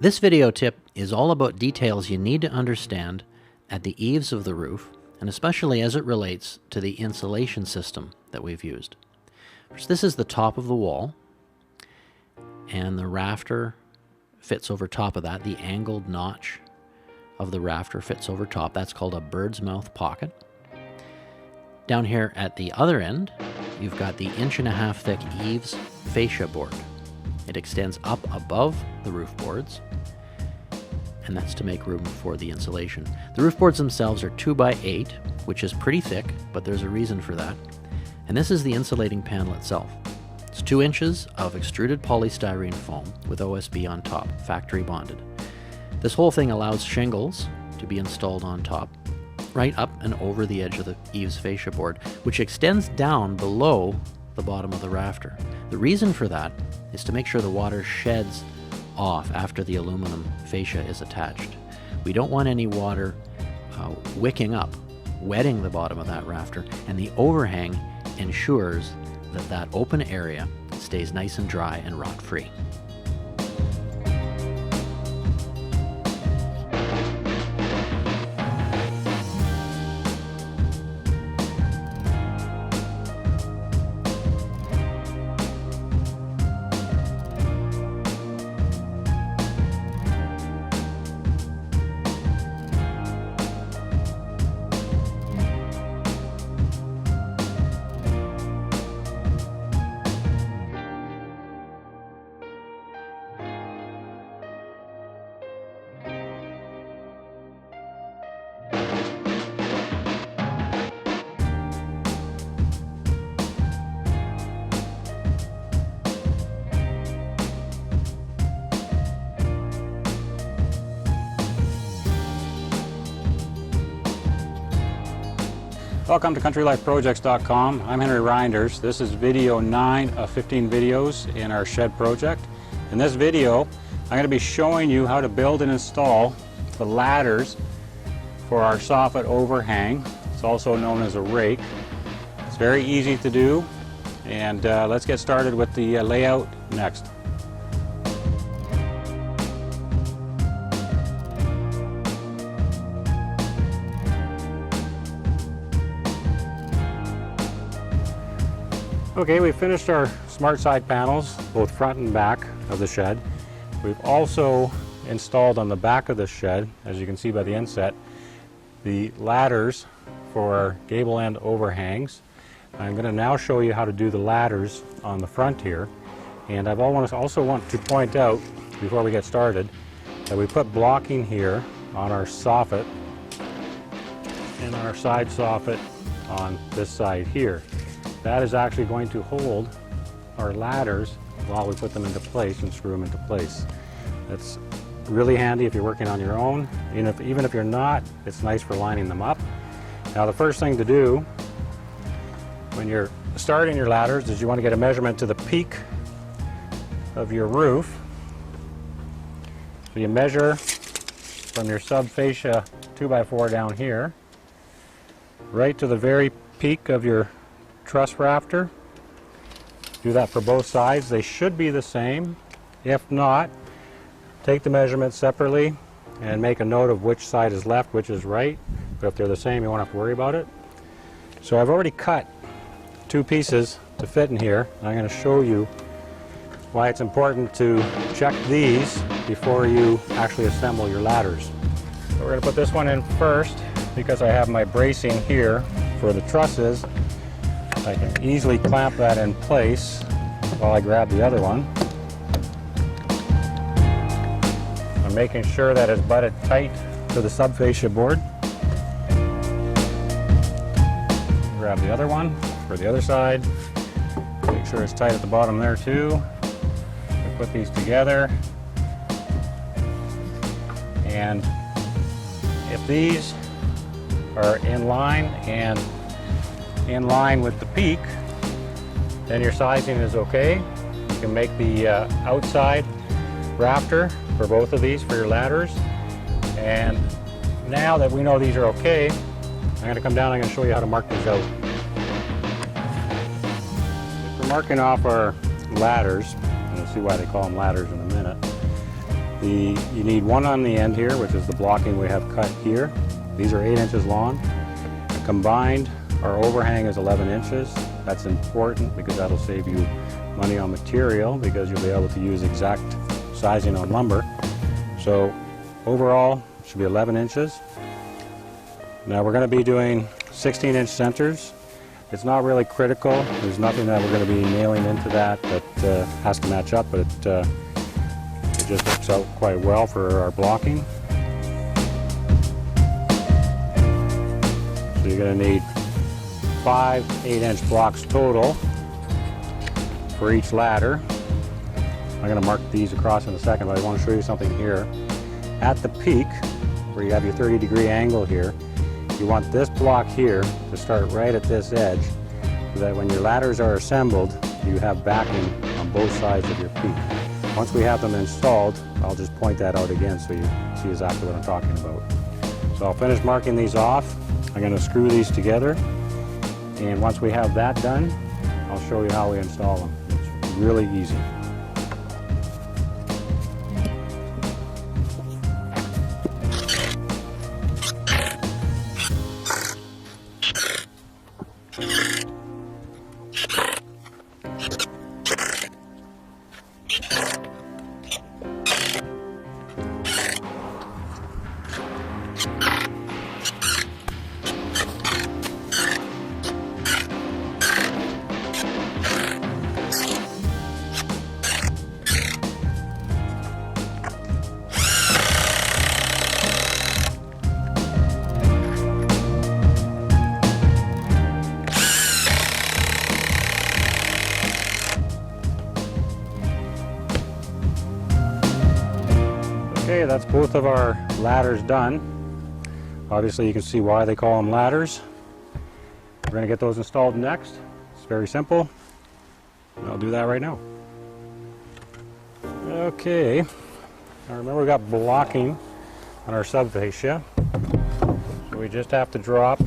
This video tip is all about details you need to understand at the eaves of the roof, and especially as it relates to the insulation system that we've used. First, this is the top of the wall, and the rafter fits over top of that. The angled notch of the rafter fits over top. That's called a bird's mouth pocket. Down here at the other end, you've got the 1.5 inch thick eaves fascia board. It extends up above the roof boards, and that's to make room for the insulation. The roof boards themselves are 2x8, which is pretty thick, but there's a reason for that. And this is the insulating panel itself. It's 2 inches of extruded polystyrene foam with OSB on top, factory bonded. This whole thing allows shingles to be installed on top, right up and over the edge of the eaves fascia board, which extends down below the bottom of the rafter. The reason for that is to make sure the water sheds off after the aluminum fascia is attached. We don't want any water wicking up, wetting the bottom of that rafter, and the overhang ensures that that open area stays nice and dry and rot-free. Welcome to CountryLifeProjects.com. I'm Henry Reinders. This is video 9 of 15 videos in our shed project. In this video, I'm going to be showing you how to build and install the ladders for our soffit overhang. It's also known as a rake. It's very easy to do, and let's get started with the layout next. Okay, we've finished our smart side panels, both front and back of the shed. We've also installed on the back of the shed, as you can see by the inset, the ladders for our gable end overhangs. I'm going to now show you how to do the ladders on the front here. And I also want to point out, before we get started, that we put blocking here on our soffit and our side soffit on this side here. That is actually going to hold our ladders while we put them into place and screw them into place. That's really handy if you're working on your own. Even if you're not, it's nice for lining them up. Now, the first thing to do when you're starting your ladders is you want to get a measurement to the peak of your roof. So you measure from your sub fascia 2x4 down here right to the very peak of your truss rafter. Do that for both sides. They should be the same. If not, take the measurements separately and make a note of which side is left, which is right. But if they're the same, you won't have to worry about it. So I've already cut 2 pieces to fit in here. I'm going to show you why it's important to check these before you actually assemble your ladders. So we're going to put this one in first because I have my bracing here for the trusses. I can easily clamp that in place while I grab the other one. I'm making sure that it's butted tight to the subfascia board. Grab the other one for the other side. Make sure it's tight at the bottom there too. We put these together, and if these are in line and in line with the peak, then your sizing is okay. You can make the outside rafter for both of these for your ladders. And now that we know these are okay, I'm going to come down and I'm going to show you how to mark these out. If we're marking off our ladders, and you'll see why they call them ladders in a minute, You need one on the end here, which is the blocking we have cut here. These are 8 inches long. Combined, our overhang is 11 inches. That's important because that'll save you money on material because you'll be able to use exact sizing on lumber. So overall, it should be 11 inches. Now we're going to be doing 16-inch centers. It's not really critical. There's nothing that we're going to be nailing into that has to match up, but it just works out quite well for our blocking. So you're going to need 5 8-inch blocks total for each ladder. I'm going to mark these across in a second, but I want to show you something here. At the peak, where you have your 30-degree angle here, you want this block here to start right at this edge, so that when your ladders are assembled, you have backing on both sides of your peak. Once we have them installed, I'll just point that out again so you see exactly what I'm talking about. So I'll finish marking these off. I'm going to screw these together, and once we have that done, I'll show you how we install them. It's really easy. Okay, that's both of our ladders done. Obviously you can see why they call them ladders. We're going to get those installed next. It's very simple. And I'll do that right now. Okay, now remember we got blocking on our subfascia. So we just have to drop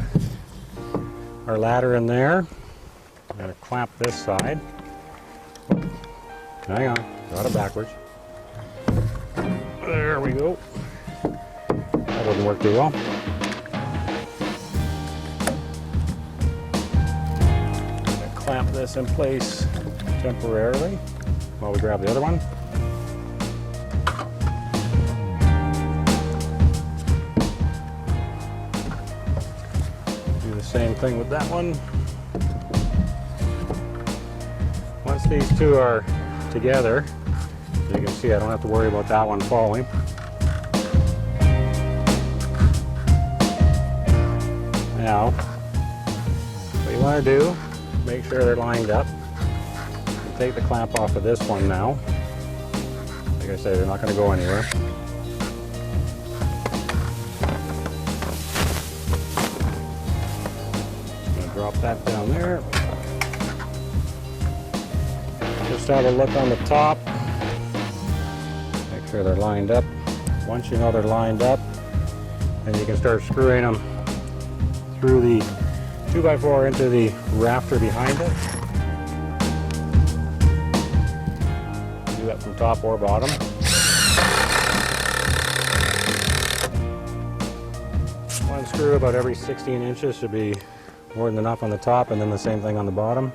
our ladder in there. I'm going to clamp this side. Hang on, got it backwards. There we go. That doesn't work too well. I'm going to clamp this in place temporarily while we grab the other one. Do the same thing with that one. Once these two are together, as you can see, I don't have to worry about that one falling. Now, what you want to do, make sure they're lined up. You take the clamp off of this one now. Like I said, they're not going to go anywhere. I'm going to drop that down there. Just have a look on the top. Make sure they're lined up. Once you know they're lined up, then you can start screwing them through the 2x4 into the rafter behind it. Do that from top or bottom. One screw about every 16 inches should be more than enough on the top, and then the same thing on the bottom.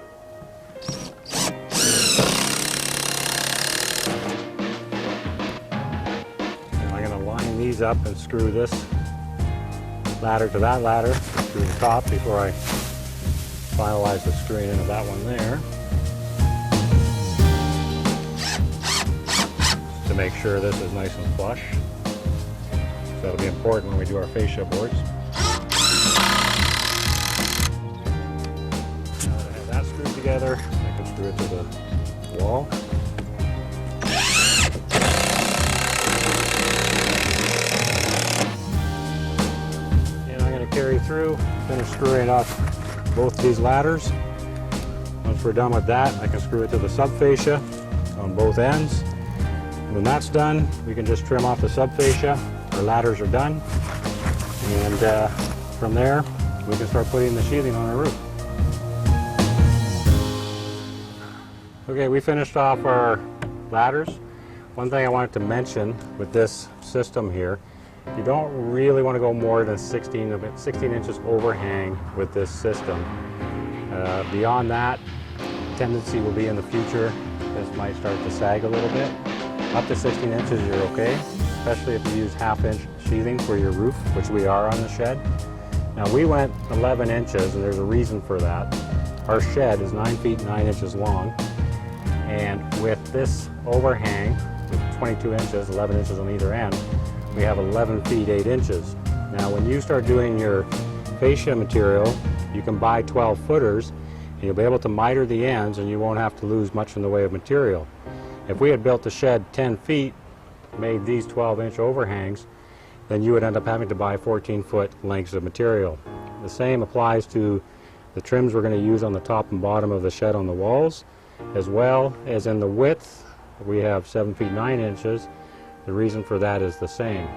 These up and screw this ladder to that ladder through the top before I finalize the screwing in of that one there, to make sure this is nice and flush. So that'll be important when we do our fascia boards. Now that I have that screwed together, I can screw it to the wall. Carry through, finish screwing up both these ladders. Once we're done with that, I can screw it to the subfascia on both ends. When that's done, we can just trim off the subfascia. Our ladders are done, and from there we can start putting the sheathing on our roof. Okay, we finished off our ladders. One thing I wanted to mention with this system here, you don't really want to go more than 16 inches overhang with this system. Beyond that, tendency will be in the future, this might start to sag a little bit. Up to 16 inches you're okay, especially if you use half-inch sheathing for your roof, which we are on the shed. Now we went 11 inches, and there's a reason for that. Our shed is 9 feet 9 inches long, and with this overhang, with 22 inches, 11 inches on either end, we have 11 feet 8 inches. Now when you start doing your fascia material, you can buy 12 footers, and you'll be able to miter the ends, and you won't have to lose much in the way of material. If we had built the shed 10 feet, made these 12-inch overhangs, then you would end up having to buy 14-foot lengths of material. The same applies to the trims we're going to use on the top and bottom of the shed on the walls, as well as in the width. We have 7 feet 9 inches. The reason for that is the same.